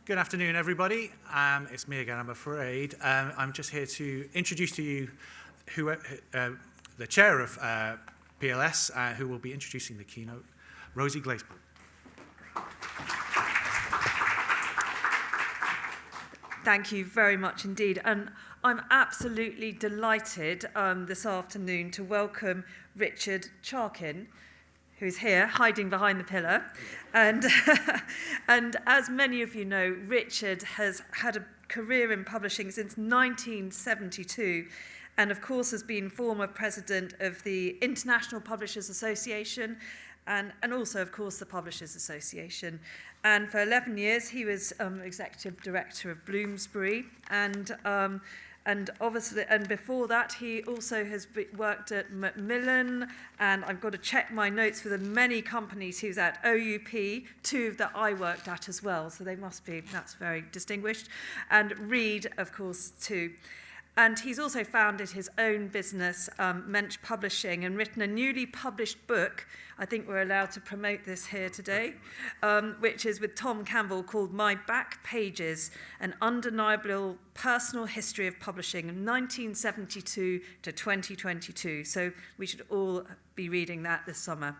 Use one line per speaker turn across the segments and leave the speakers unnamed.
Good afternoon, everybody. It's me again, I'm afraid. I'm just here to introduce to you the chair of PLS, who will be introducing the keynote, Rosie Glazebrook.
Thank you very much indeed. And I'm absolutely delighted this afternoon to welcome Richard Charkin, who's here, hiding behind the pillar. And, and as many of you know, Richard has had a career in publishing since 1972, and of course has been former president of the International Publishers Association, and also, of course, the Publishers Association. And for 11 years, he was executive director of Bloomsbury, and obviously, and before that, he also has worked at Macmillan, and I've got to check my notes for the many companies he was at, OUP, two that I worked at as well, so they must be, that's very distinguished, and Reed, of course, too. And he's also founded his own business, Mensch Publishing, and written a newly published book, I think we're allowed to promote this here today, which is with Tom Campbell, called My Back Pages, An Undeniable Personal History of Publishing, 1972 to 2022. So we should all be reading that this summer.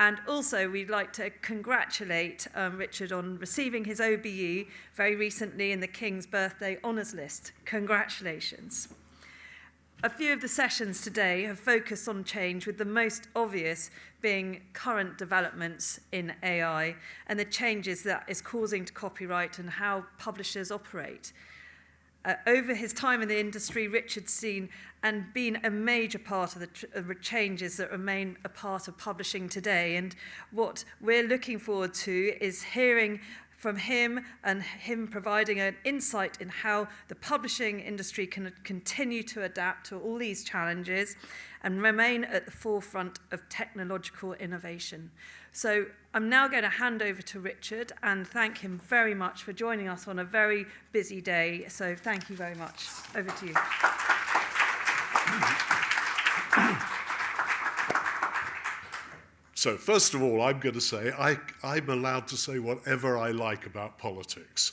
And also, we'd like to congratulate Richard on receiving his OBE very recently in the King's Birthday Honours List. Congratulations. A few of the sessions today have focused on change, with the most obvious being current developments in AI and the changes that is causing to copyright and how publishers operate. Over his time in the industry, Richard's seen and been a major part of the changes that remain a part of publishing today. And what we're looking forward to is hearing from him and him providing an insight in how the publishing industry can continue to adapt to all these challenges and remain at the forefront of technological innovation. So I'm now going to hand over to Richard and thank him very much for joining us on a very busy day. So thank you very much. Over to you.
So first of all, I'm going to say I'm allowed to say whatever I like about politics.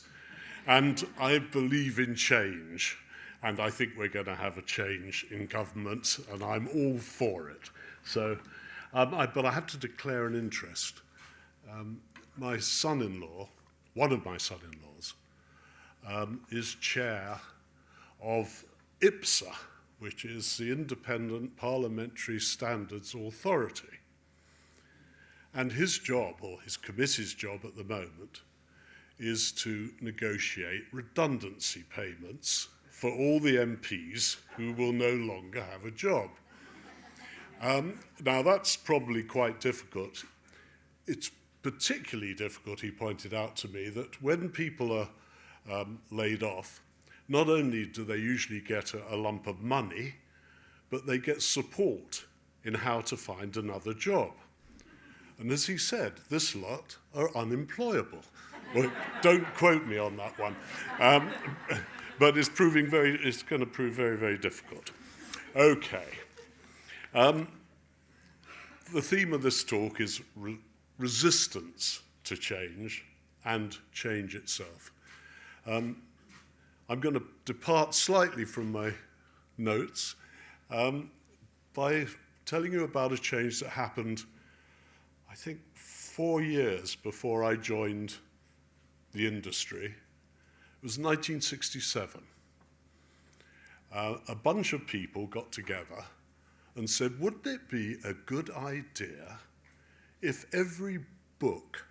And I believe in change. And I think we're going to have a change in government, and I'm all for it. So, but I have to declare an interest. My son-in-law, one of my son-in-laws, is chair of IPSA, which is the Independent Parliamentary Standards Authority. And his job, or his committee's job at the moment, is to negotiate redundancy payments for all the MPs who will no longer have a job. Now, that's probably quite difficult. It's particularly difficult, he pointed out to me, that when people are laid off, not only do they usually get a lump of money, but they get support in how to find another job. And as he said, this lot are unemployable. Well, don't quote me on that one. But it's going to prove very, very difficult. Okay. The theme of this talk is resistance to change and change itself. I'm going to depart slightly from my notes by telling you about a change that happened, I think, 4 years before I joined the industry. It was 1967. A bunch of people got together and said, wouldn't it be a good idea if every book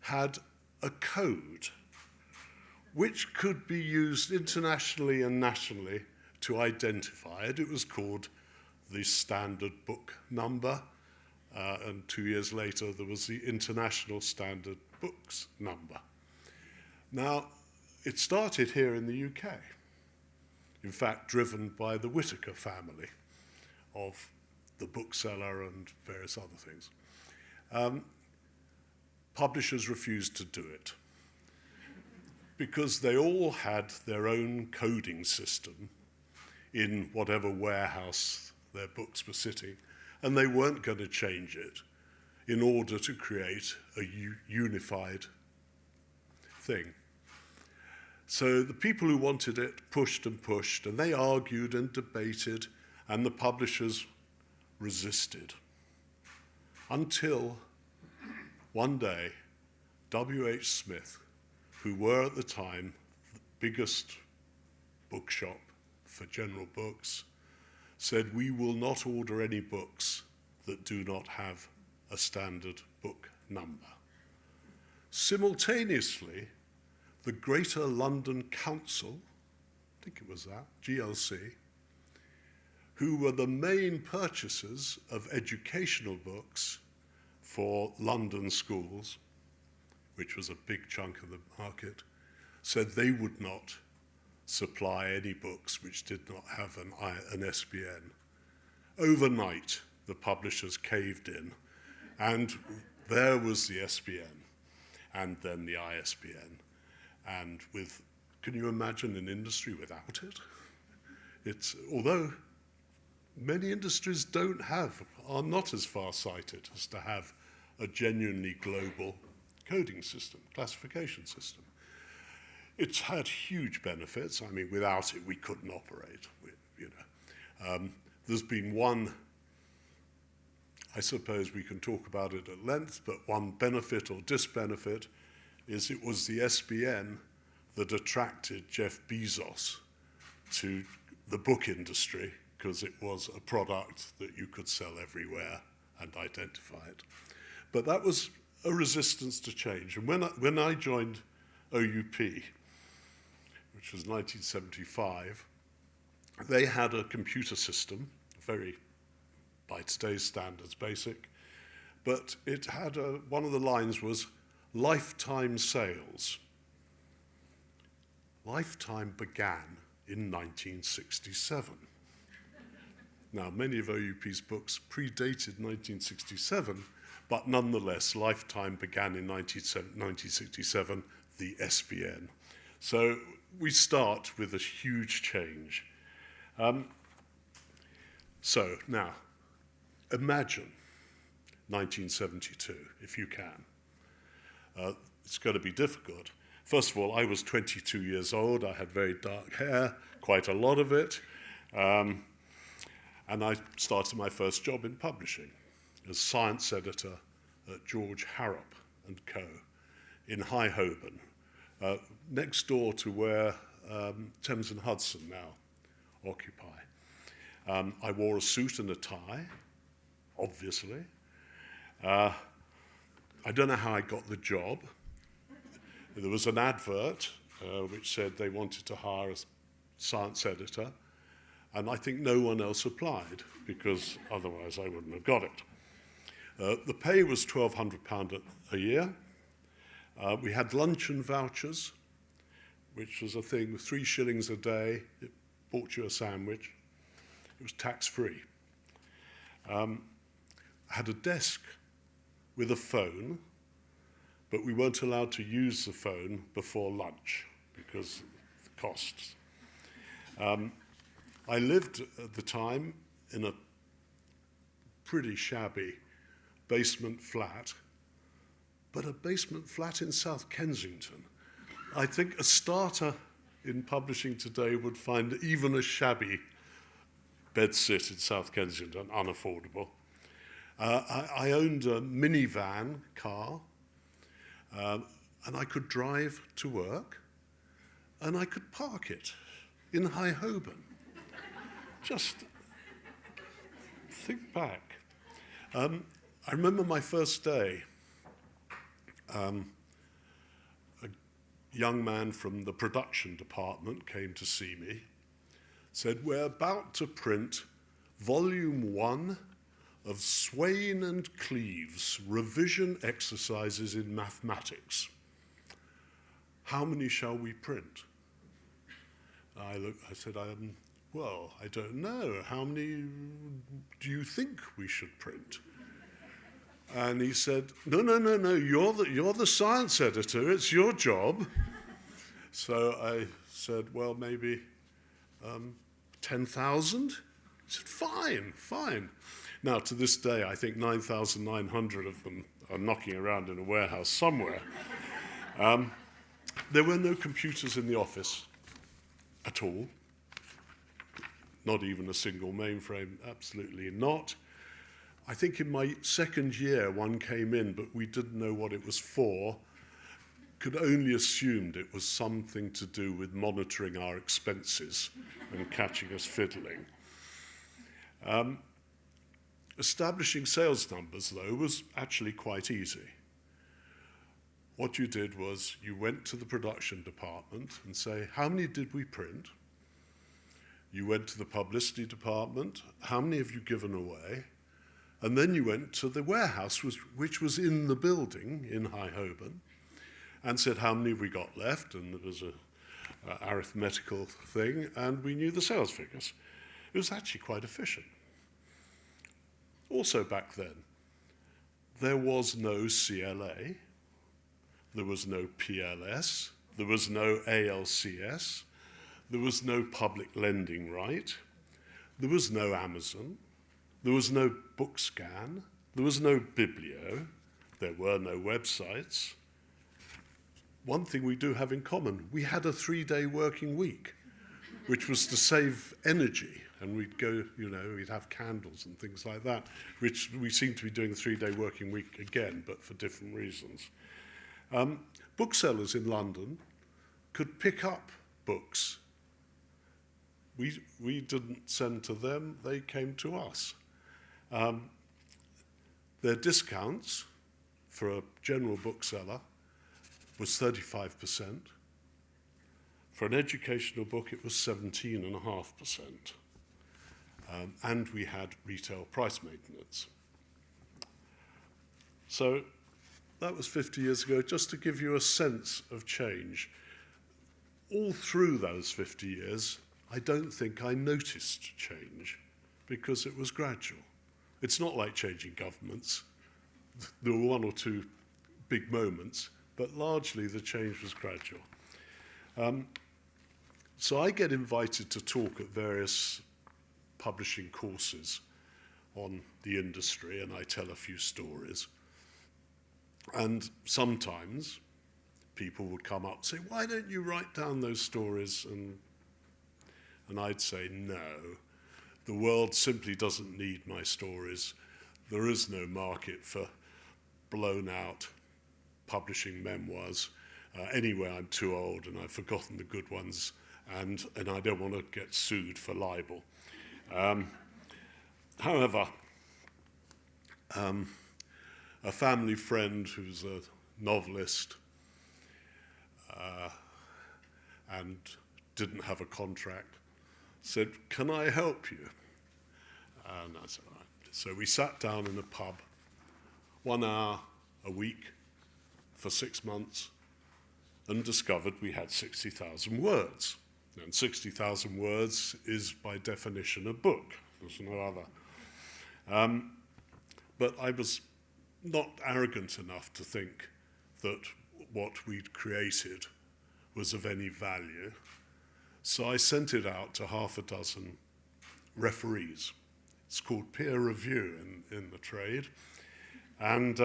had a code which could be used internationally and nationally to identify it? It was called the Standard Book Number, and 2 years later there was the International Standard Books Number. Now, it started here in the UK, in fact, driven by the Whitaker family of the bookseller and various other things. Publishers refused to do it because they all had their own coding system in whatever warehouse their books were sitting, and they weren't going to change it in order to create a unified thing. So the people who wanted it pushed, and they argued and debated, and the publishers resisted. Until one day, W.H. Smith, who were at the time the biggest bookshop for general books, said, "We will not order any books that do not have a standard book number." Simultaneously, the Greater London Council, I think it was that, GLC, who were the main purchasers of educational books for London schools, which was a big chunk of the market, said they would not supply any books which did not have an SBN. Overnight, the publishers caved in, and there was the SBN, and then the ISBN. And can you imagine an industry without it? Although many industries are not as far-sighted as to have a genuinely global coding system, classification system. It's had huge benefits. I mean, without it, we couldn't operate. There's been one, I suppose we can talk about it at length, but one benefit or disbenefit is it was the SBN that attracted Jeff Bezos to the book industry, because it was a product that you could sell everywhere and identify it. But that was a resistance to change. And when I joined OUP, which was 1975, they had a computer system, very, by today's standards, basic, but it had one of the lines was lifetime sales. Lifetime began in 1967. Now, many of OUP's books predated 1967, but nonetheless, Lifetime began in 1967, the SBN. So we start with a huge change. So now, imagine 1972, if you can. It's going to be difficult. First of all, I was 22 years old. I had very dark hair, quite a lot of it. And I started my first job in publishing as science editor at George Harrop and Co. in High Holborn, next door to where Thames and Hudson now occupy. I wore a suit and a tie, obviously. I don't know how I got the job. There was an advert which said they wanted to hire a science editor, and I think no one else applied, because otherwise I wouldn't have got it. The pay was £1,200 a year. We had luncheon vouchers, which was a thing, 3 shillings a day. It bought you a sandwich. It was tax-free. I had a desk with a phone, but we weren't allowed to use the phone before lunch because of the costs. I lived at the time in a pretty shabby basement flat, but a basement flat in South Kensington. I think a starter in publishing today would find even a shabby bedsit in South Kensington unaffordable. I owned a minivan car, and I could drive to work, and I could park it in High Holborn. Just think back. I remember my first day. A young man from the production department came to see me, said, "We're about to print volume 1 of Swain and Cleave's revision exercises in mathematics. How many shall we print?" I said, well, I don't know. How many do you think we should print? And he said, no, you're the science editor, it's your job. So I said, well, maybe 10,000? He said, fine. Now, to this day, I think 9,900 of them are knocking around in a warehouse somewhere. There were no computers in the office at all. Not even a single mainframe, absolutely not. I think in my second year one came in, but we didn't know what it was for. Could only assumed it was something to do with monitoring our expenses and catching us fiddling. Establishing sales numbers, though, was actually quite easy. What you did was you went to the production department and say, how many did we print? You went to the publicity department, how many have you given away? And then you went to the warehouse, which was in the building in High Holborn, and said, how many have we got left? And there was an arithmetical thing, and we knew the sales figures. It was actually quite efficient. Also back then, there was no CLA, there was no PLS, there was no ALCS, there was no public lending right, there was no Amazon, there was no BookScan, there was no Biblio, there were no websites. One thing we do have in common, we had a 3-day working week, which was to save energy. And we'd go, we'd have candles and things like that, which we seem to be doing a 3-day working week again, but for different reasons. Booksellers in London could pick up books. We didn't send to them, they came to us. Their discounts for a general bookseller was 35%. For an educational book, it was 17.5%. And we had retail price maintenance. So that was 50 years ago, just to give you a sense of change. All through those 50 years, I don't think I noticed change because it was gradual. It's not like changing governments. There were one or two big moments, but largely the change was gradual. So I get invited to talk at various publishing courses on the industry, and I tell a few stories. And sometimes people would come up and say, why don't you write down those stories? And I'd say, no, the world simply doesn't need my stories. There is no market for blown out publishing memoirs. Anyway, I'm too old and I've forgotten the good ones, and I don't want to get sued for libel. However, a family friend who's a novelist and didn't have a contract said, can I help you? And I said, all right. So we sat down in a pub, 1 hour a week for 6 months, and discovered we had 60,000 words. And 60,000 words is, by definition, a book. There's no other. But I was not arrogant enough to think that what we'd created was of any value. So I sent it out to 6 referees. It's called peer review in the trade. And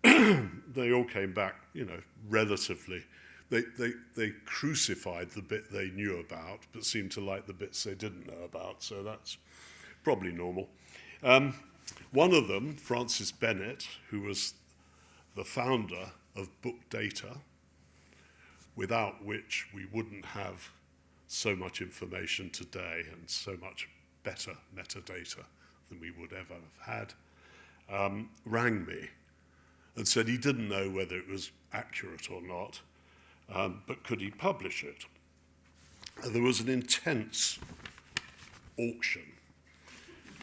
they all came back, relatively. They crucified the bit they knew about, but seemed to like the bits they didn't know about, so that's probably normal. One of them, Francis Bennett, who was the founder of Book Data, without which we wouldn't have so much information today and so much better metadata than we would ever have had, rang me and said he didn't know whether it was accurate or not, but could he publish it? There was an intense auction.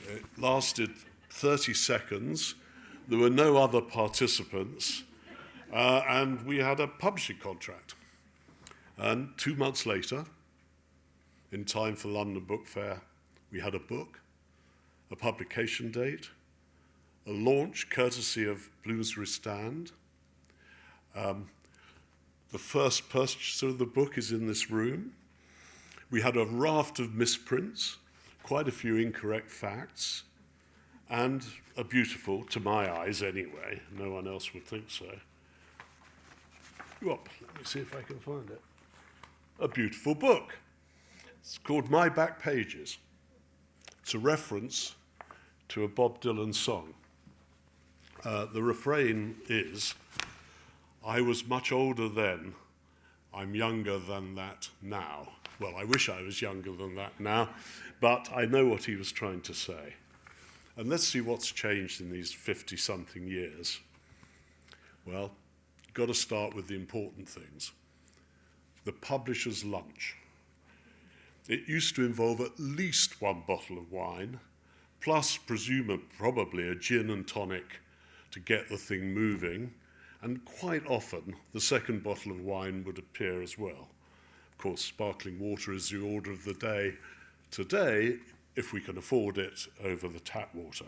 It lasted 30 seconds. There were no other participants, and we had a publishing contract. And 2 months later, in time for London Book Fair, we had a book, a publication date, a launch courtesy of Bloomsbury Stand. The first purchaser of the book is in this room. We had a raft of misprints, quite a few incorrect facts, and a beautiful, to my eyes anyway, no one else would think so, you up. Let me see if I can find it. A beautiful book. It's called My Back Pages. It's a reference to a Bob Dylan song. The refrain is, I was much older then, I'm younger than that now. Well, I wish I was younger than that now, but I know what he was trying to say. And let's see what's changed in these 50-something years. Well, you've got to start with the important things. The publisher's lunch. It used to involve at least one bottle of wine, plus presumably probably a gin and tonic to get the thing moving, and quite often the second bottle of wine would appear as well. Of course, sparkling water is the order of the day today, if we can afford it, over the tap water.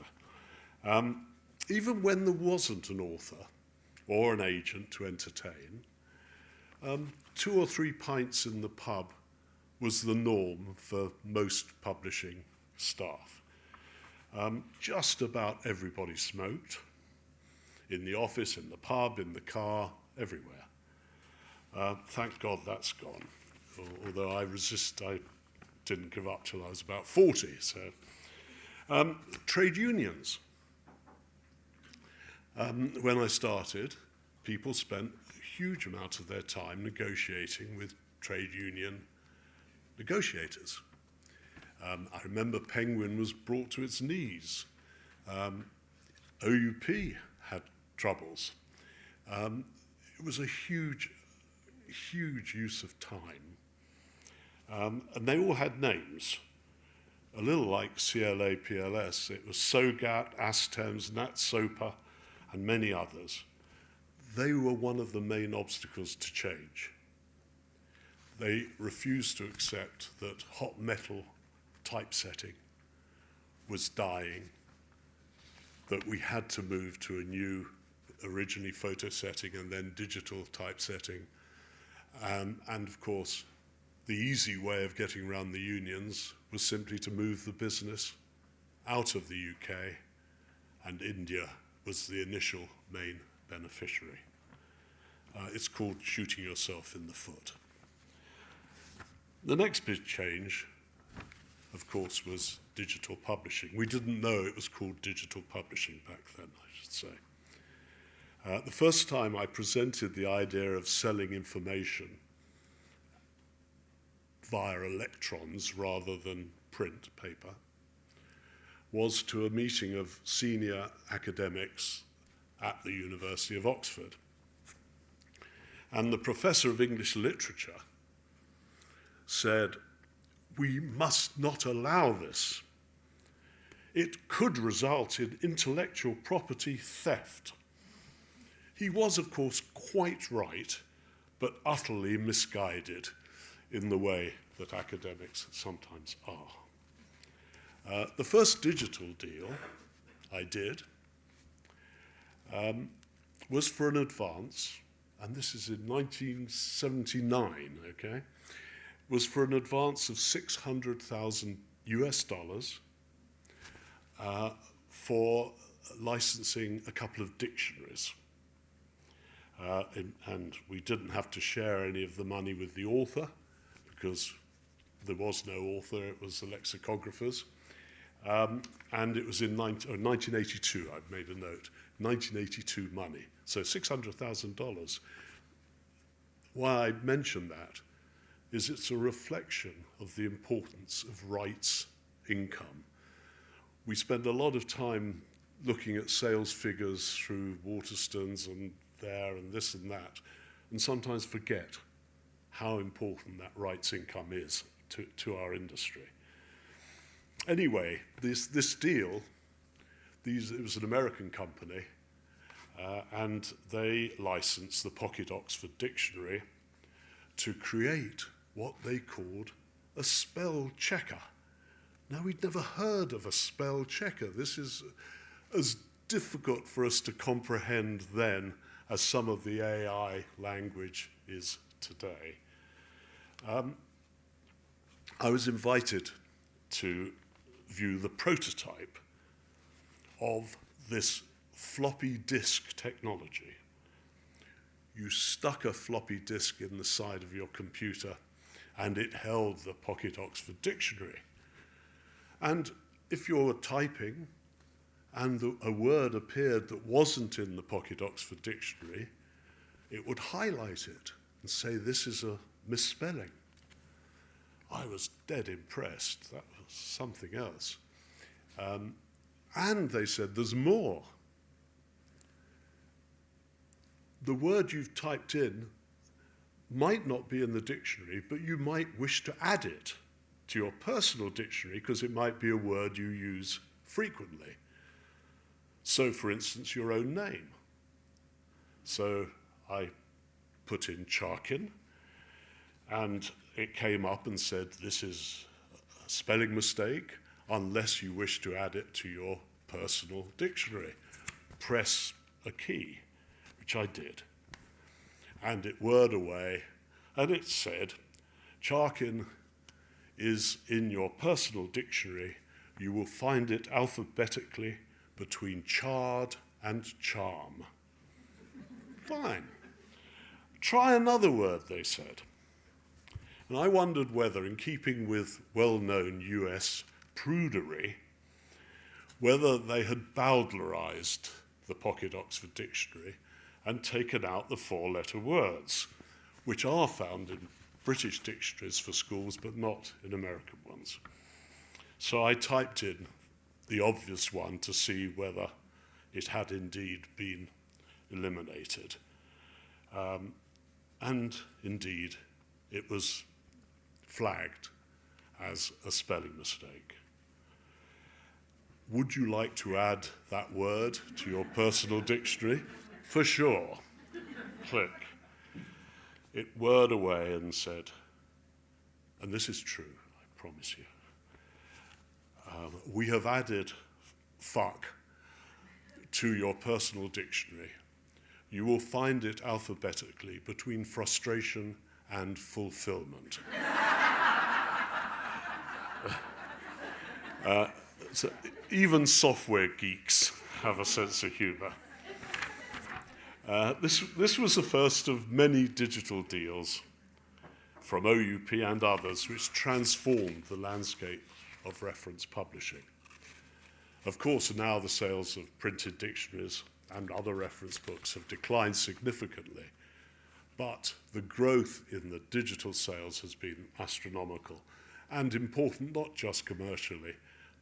Even when there wasn't an author or an agent to entertain, 2 or 3 pints in the pub was the norm for most publishing staff. Just about everybody smoked, in the office, in the pub, in the car, everywhere. Thank God that's gone, although I didn't give up till I was about 40. So, trade unions. When I started, people spent a huge amount of their time negotiating with trade union negotiators. I remember Penguin was brought to its knees. OUP had troubles. It was a huge, huge use of time. And they all had names, a little like CLA, PLS. It was SOGAT, ASTEMS, NatSopa, and many others. They were one of the main obstacles to change. They refused to accept that hot metal typesetting was dying, that we had to move to a new, originally photo setting and then digital typesetting. And of course, the easy way of getting around the unions was simply to move the business out of the UK, and India was the initial main beneficiary. It's called shooting yourself in the foot. The next big change, of course, was digital publishing. We didn't know it was called digital publishing back then, I should say. The first time I presented the idea of selling information via electrons rather than print paper was to a meeting of senior academics at the University of Oxford. And the professor of English literature said, we must not allow this. It could result in intellectual property theft. He was, of course, quite right, but utterly misguided in the way that academics sometimes are. The first digital deal I did was for an advance, and this is in 1979, okay? Was for an advance of $600,000 US for licensing a couple of dictionaries. And we didn't have to share any of the money with the author because there was no author, it was the lexicographers. And it was in 1982, I've made a note, 1982 money. So $600,000. Why I mention that is it's a reflection of the importance of rights income. We spend a lot of time looking at sales figures through Waterstones and there and this and that, and sometimes forget how important that rights income is to our industry. Anyway, this deal, it was an American company, and they licensed the Pocket Oxford Dictionary to create what they called a spell checker. Now, we'd never heard of a spell checker. This is as difficult for us to comprehend then as some of the AI language is today. I was invited to view the prototype of this floppy disk technology. you stuck a floppy disk in the side of your computer and it held the Pocket Oxford Dictionary. And if you were typing and a word appeared that wasn't in the Pocket Oxford Dictionary, it would highlight it and say, this is a misspelling. I was dead impressed. That was something else. And they said, there's more. The word you've typed in might not be in the dictionary, but you might wish to add it to your personal dictionary because it might be a word you use frequently. So, for instance, your own name. So I put in Charkin, and it came up and said, this is a spelling mistake unless you wish to add it to your personal dictionary. Press a key, which I did. And it whirred away, and it said, Charkin is in your personal dictionary. You will find it alphabetically between charred and charm. Fine. Try another word, they said. And I wondered whether, in keeping with well-known US prudery, whether they had bowdlerized the Pocket Oxford Dictionary and taken out the four-letter words, which are found in British dictionaries for schools, but not in American ones. So I typed in the obvious one to see whether it had indeed been eliminated. And indeed, it was flagged as a spelling mistake. Would you like to add that word to your personal dictionary? For sure. Click. It whirred away and said, and this is true, I promise you, we have added fuck to your personal dictionary. You will find it alphabetically between frustration and fulfillment. So even software geeks have a sense of humor. This was the first of many digital deals from OUP and others which transformed the landscape of reference publishing. Of course, now the sales of printed dictionaries and other reference books have declined significantly, but the growth in the digital sales has been astronomical and important not just commercially,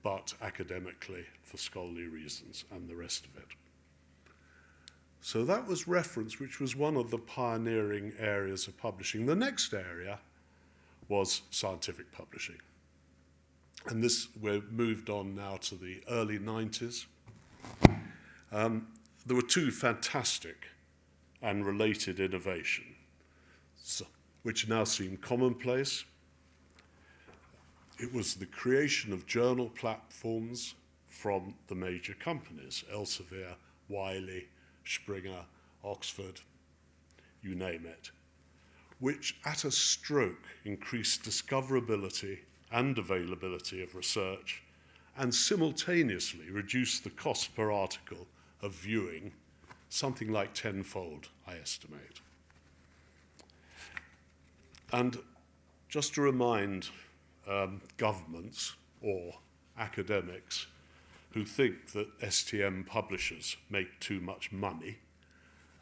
but academically for scholarly reasons and the rest of it. So that was reference, which was one of the pioneering areas of publishing. The next area was scientific publishing. And this, we're moved on now to the early 90s. There were two fantastic and related innovations, which now seem commonplace. It was the creation of journal platforms from the major companies, Elsevier, Wiley, Springer, Oxford, you name it, which at a stroke increased discoverability and availability of research and simultaneously reduced the cost per article of viewing something like tenfold, I estimate. And just to remind governments or academics who think that STM publishers make too much money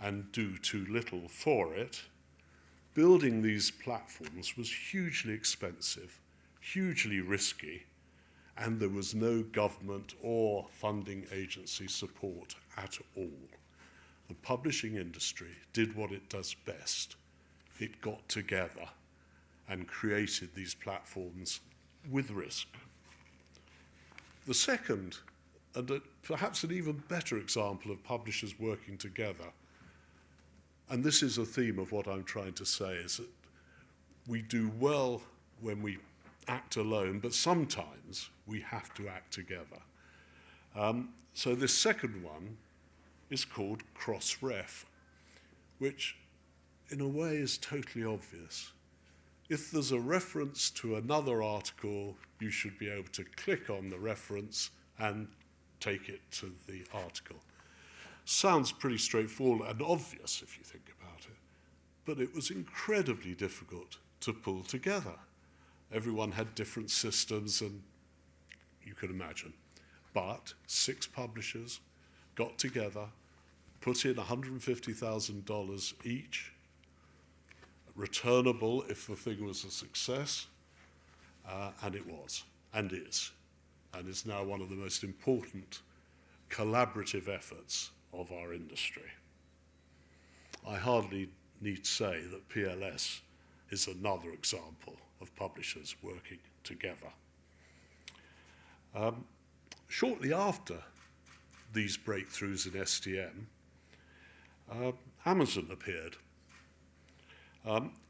and do too little for it, building these platforms was hugely expensive, hugely risky, and there was no government or funding agency support at all. The publishing industry did what it does best. It got together and created these platforms with risk. The second, and perhaps an even better example of publishers working together, and this is a theme of what I'm trying to say, is that we do well when we act alone, but sometimes we have to act together. So this second one is called cross-ref, which in a way is totally obvious. If there's a reference to another article, you should be able to click on the reference and take it to the article. Sounds pretty straightforward and obvious if you think about it. but it was incredibly difficult to pull together. Everyone had different systems, and you can imagine. But 6 publishers got together, put in $150,000 each, returnable if the thing was a success, and it was, and is now one of the most important collaborative efforts of our industry. I hardly need say that PLS is another example of publishers working together. Shortly after these breakthroughs in STM, Amazon appeared.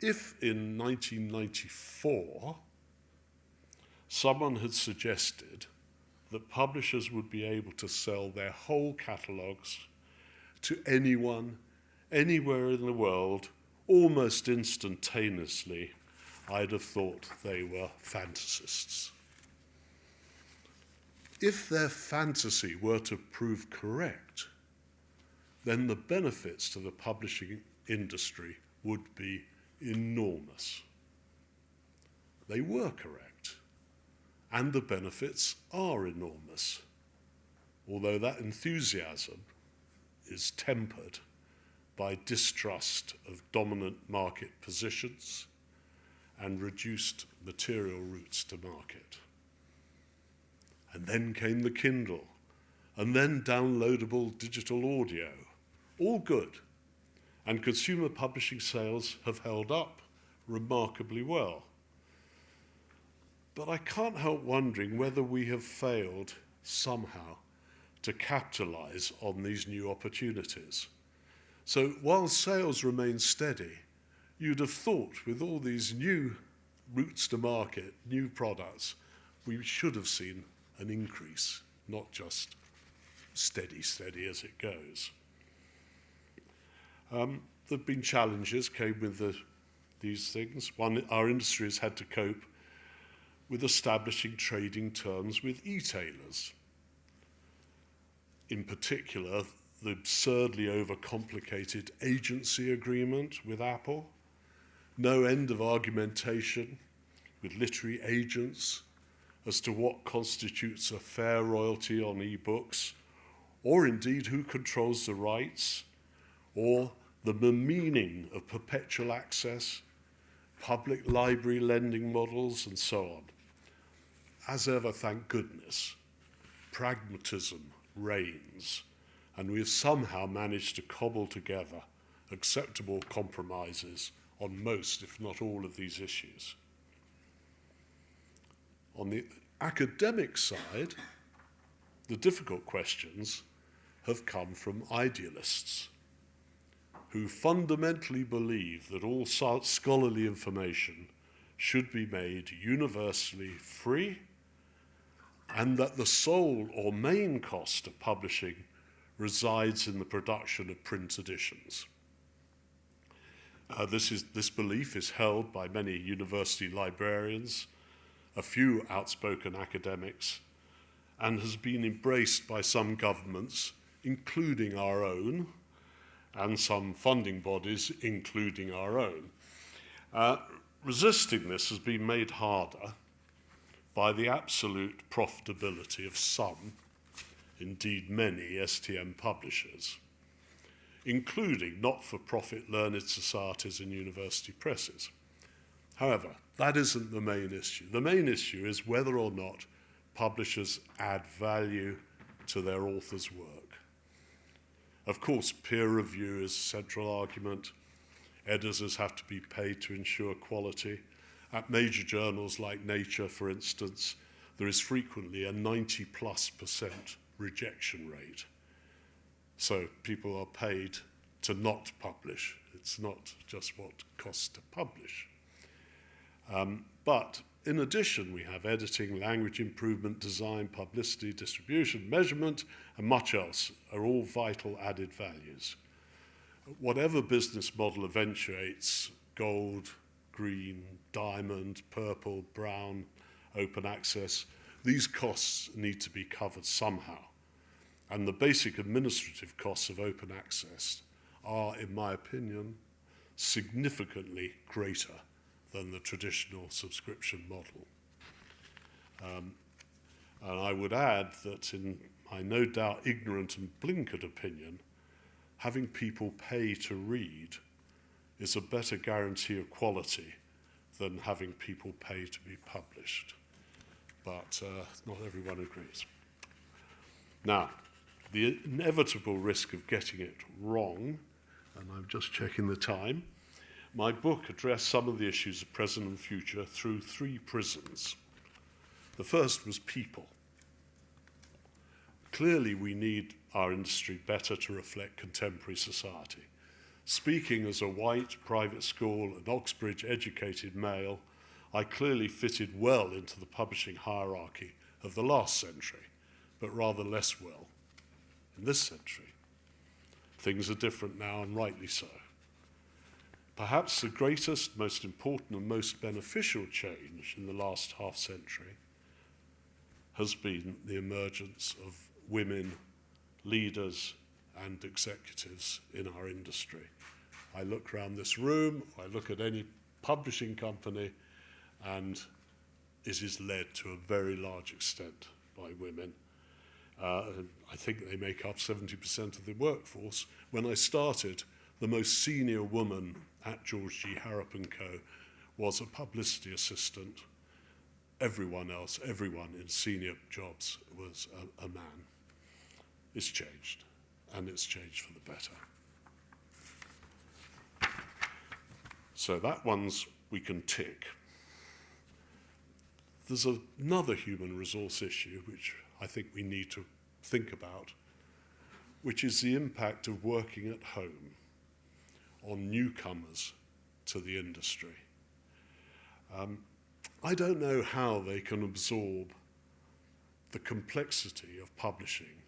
If in 1994 someone had suggested that publishers would be able to sell their whole catalogues to anyone, anywhere in the world, almost instantaneously, I'd have thought they were fantasists. If their fantasy were to prove correct, then the benefits to the publishing industry would be enormous. They were correct, and the benefits are enormous, although that enthusiasm is tempered by distrust of dominant market positions and reduced material routes to market. And then came the Kindle, and then downloadable digital audio. All good. And consumer publishing sales have held up remarkably well. But I can't help wondering whether we have failed somehow to capitalize on these new opportunities. So while sales remain steady, you'd have thought with all these new routes to market, new products, we should have seen an increase, not just steady as it goes. There have been challenges came with these things. One, our industry has had to cope with establishing trading terms with e-tailers. In particular, the absurdly overcomplicated agency agreement with Apple, no end of argumentation with literary agents as to what constitutes a fair royalty on e-books, or indeed who controls the rights, or the meaning of perpetual access, public library lending models, and so on. As ever, thank goodness, pragmatism reigns, and we have somehow managed to cobble together acceptable compromises on most, if not all, of these issues. On the academic side, the difficult questions have come from idealists who fundamentally believe that all scholarly information should be made universally free, and that the sole or main cost of publishing resides in the production of print editions. This belief is held by many university librarians, a few outspoken academics, and has been embraced by some governments, including our own, and some funding bodies, including our own. Resisting this has been made harder by the absolute profitability of some, indeed many, STM publishers, including not-for-profit learned societies and university presses. However, that isn't the main issue. The main issue is whether or not publishers add value to their authors' work. Of course, peer review is a central argument. Editors have to be paid to ensure quality. At major journals like Nature, for instance, there is frequently a 90+% rejection rate. So people are paid to not publish. It's not just what costs to publish. But in addition, we have editing, language improvement, design, publicity, distribution, measurement, and much else are all vital added values. Whatever business model eventuates, gold, green, diamond, purple, brown, open access, these costs need to be covered somehow. And the basic administrative costs of open access are, in my opinion, significantly greater than the traditional subscription model. And I would add that in my no doubt ignorant and blinkered opinion, having people pay to read is a better guarantee of quality than having people pay to be published. But not everyone agrees. Now, the inevitable risk of getting it wrong, and I'm just checking the time, my book addressed some of the issues of present and future through 3 prisms. The first was people. Clearly, we need our industry better to reflect contemporary society. Speaking as a white, private school and Oxbridge-educated male, I clearly fitted well into the publishing hierarchy of the last century, but rather less well in this century. Things are different now, and rightly so. Perhaps the greatest, most important, and most beneficial change in the last half-century has been the emergence of women leaders and executives in our industry. I look around this room, I look at any publishing company, and it is led to a very large extent by women. I think they make up 70% of the workforce. When I started, the most senior woman at George G. Harrop & Co. was a publicity assistant. Everyone else, everyone in senior jobs was a man. It's changed, and it's changed for the better. So that one's we can tick. There's another human resource issue which I think we need to think about, which is the impact of working at home on newcomers to the industry. I don't know how they can absorb the complexity of publishing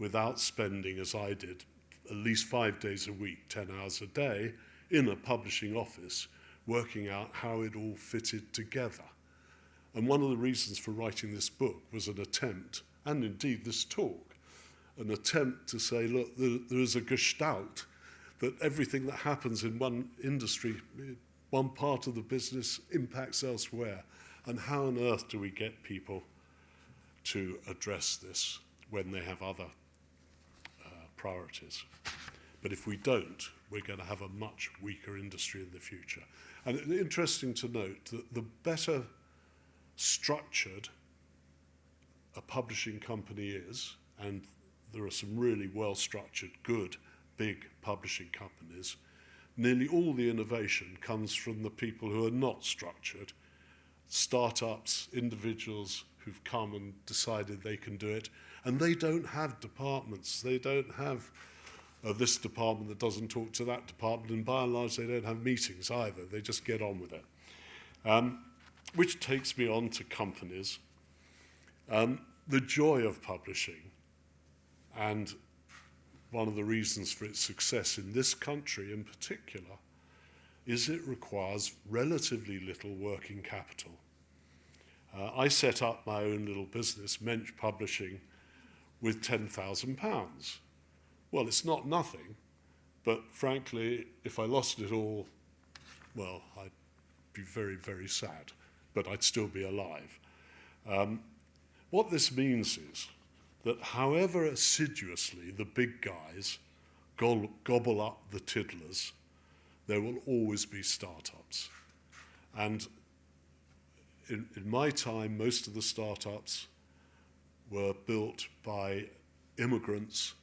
without spending, as I did, at least 5 days a week, 10 hours a day, in a publishing office, working out how it all fitted together. And one of the reasons for writing this book was an attempt, and indeed this talk, an attempt to say, look, there is a gestalt, that everything that happens in one industry, one part of the business, impacts elsewhere. And how on earth do we get people to address this when they have other priorities? But if we don't, we're going to have a much weaker industry in the future. And it's interesting to note that the better structured a publishing company is, and there are some really well-structured, good, big publishing companies, nearly all the innovation comes from the people who are not structured, startups, individuals who've come and decided they can do it, and they don't have departments. They don't have this department that doesn't talk to that department, and by and large they don't have meetings either. They just get on with it. Which takes me on to companies. The joy of publishing, and one of the reasons for its success in this country in particular, is it requires relatively little working capital. I set up my own little business, Mensch Publishing, with £10,000. Well, it's not nothing, but frankly, if I lost it all, well, I'd be very, very sad, but I'd still be alive. What this means is that however assiduously the big guys gobble up the tiddlers, there will always be startups. And in my time, most of the startups were built by immigrants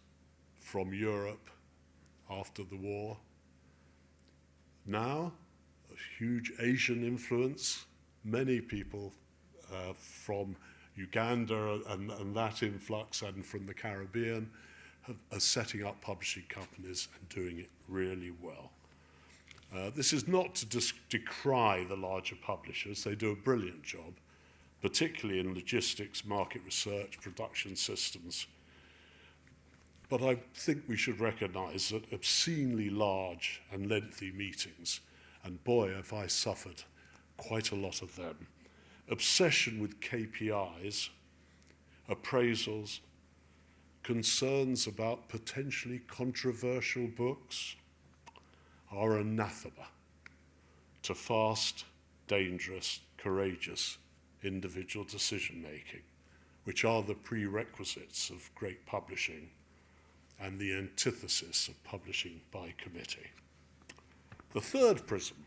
from Europe after the war. Now, a huge Asian influence, many people from Uganda and that influx, and from the Caribbean, are setting up publishing companies and doing it really well. This is not to decry the larger publishers. They do a brilliant job, particularly in logistics, market research, production systems. But I think we should recognize that obscenely large and lengthy meetings, and boy, have I suffered quite a lot of them, obsession with KPIs, appraisals, concerns about potentially controversial books, are anathema to fast, dangerous, courageous individual decision-making, which are the prerequisites of great publishing and the antithesis of publishing by committee. The third prism,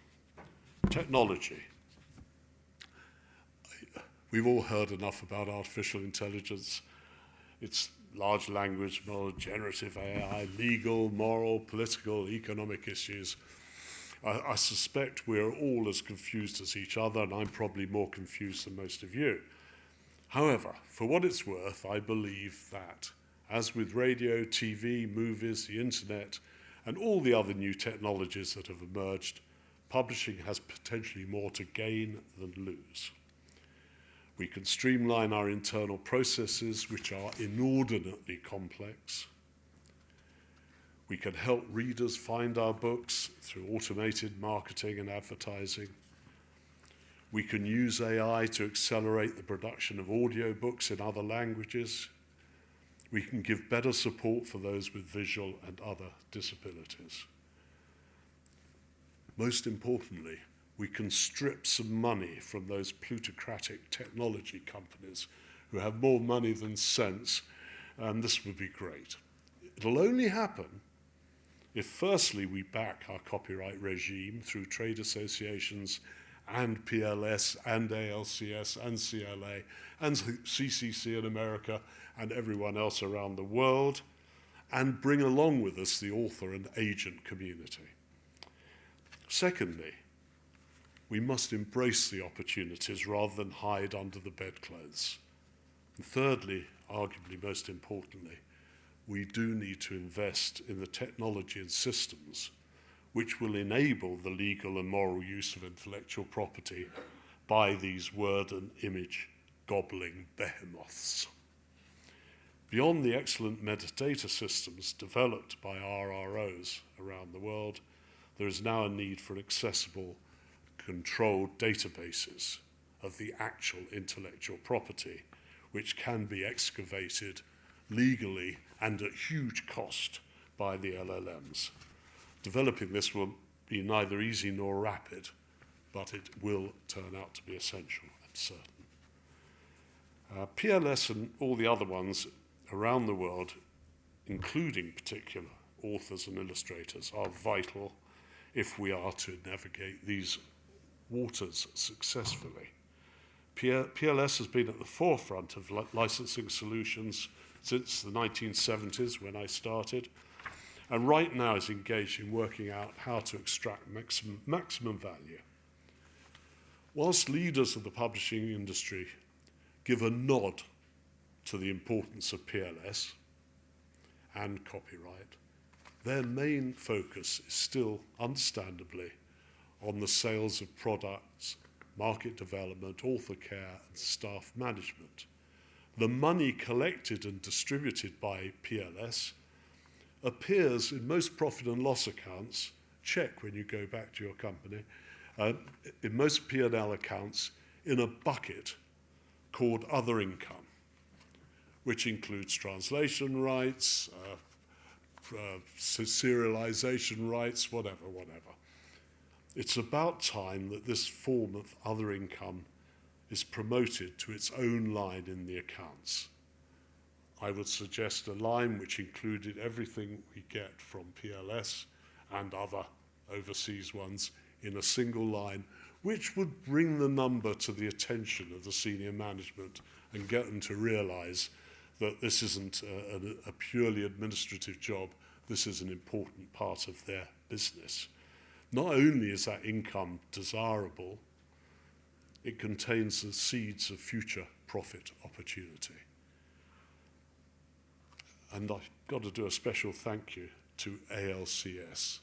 technology. We've all heard enough about artificial intelligence. It's large language model, generative AI, legal, moral, political, economic issues. I suspect we're all as confused as each other, and I'm probably more confused than most of you. However, for what it's worth, I believe that, as with radio, TV, movies, the internet, and all the other new technologies that have emerged, publishing has potentially more to gain than lose. We can streamline our internal processes, which are inordinately complex. We can help readers find our books through automated marketing and advertising. We can use AI to accelerate the production of audiobooks in other languages. We can give better support for those with visual and other disabilities. Most importantly, we can strip some money from those plutocratic technology companies who have more money than sense, and this would be great. It'll only happen if firstly we back our copyright regime through trade associations and PLS and ALCS and CLA and CCC in America and everyone else around the world, and bring along with us the author and agent community. Secondly, we must embrace the opportunities rather than hide under the bedclothes. And thirdly, arguably most importantly, we do need to invest in the technology and systems which will enable the legal and moral use of intellectual property by these word and image gobbling behemoths. Beyond the excellent metadata systems developed by RROs around the world, there is now a need for accessible, controlled databases of the actual intellectual property, which can be excavated legally and at huge cost by the LLMs. Developing this will be neither easy nor rapid, but it will turn out to be essential and certain. PLS and all the other ones around the world, including particular authors and illustrators, are vital if we are to navigate these waters successfully. PLS has been at the forefront of licensing solutions since the 1970s when I started, and right now is engaged in working out how to extract maximum value. Whilst leaders of the publishing industry give a nod to the importance of PLS and copyright, their main focus is still, understandably, on the sales of products, market development, author care, and staff management. The money collected and distributed by PLS appears in most profit and loss accounts, check when you go back to your company, in most P&L accounts in a bucket called other income, which includes translation rights, serialization rights, whatever. It's about time that this form of other income is promoted to its own line in the accounts. I would suggest a line which included everything we get from PLS and other overseas ones in a single line, which would bring the number to the attention of the senior management and get them to realize that this isn't a purely administrative job, this is an important part of their business. Not only is that income desirable, it contains the seeds of future profit opportunity. And I've got to do a special thank you to ALCS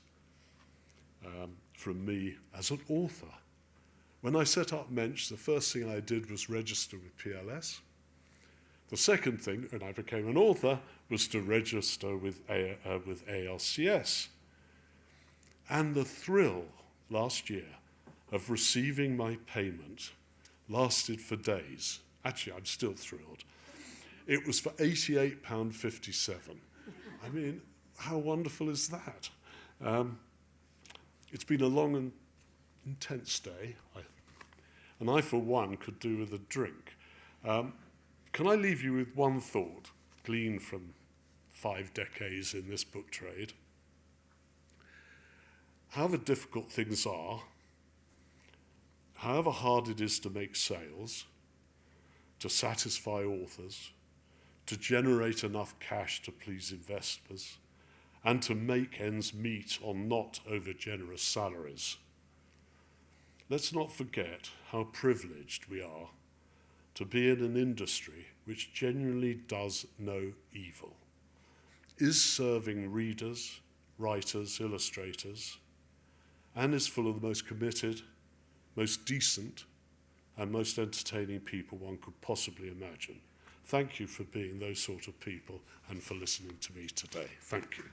from me as an author. When I set up Mensch, the first thing I did was register with PLS. The second thing, when I became an author, was to register with ALCS. And the thrill last year of receiving my payment lasted for days. Actually, I'm still thrilled. It was for £88.57. I mean, how wonderful is that? It's been a long and intense day, and I, for one, could do with a drink. Can I leave you with one thought, gleaned from 5 decades in this book trade? However difficult things are, however hard it is to make sales, to satisfy authors, to generate enough cash to please investors, and to make ends meet on not over-generous salaries, let's not forget how privileged we are to be in an industry which genuinely does no evil, is serving readers, writers, illustrators, and is full of the most committed, most decent, and most entertaining people one could possibly imagine. Thank you for being those sort of people and for listening to me today. Thank you.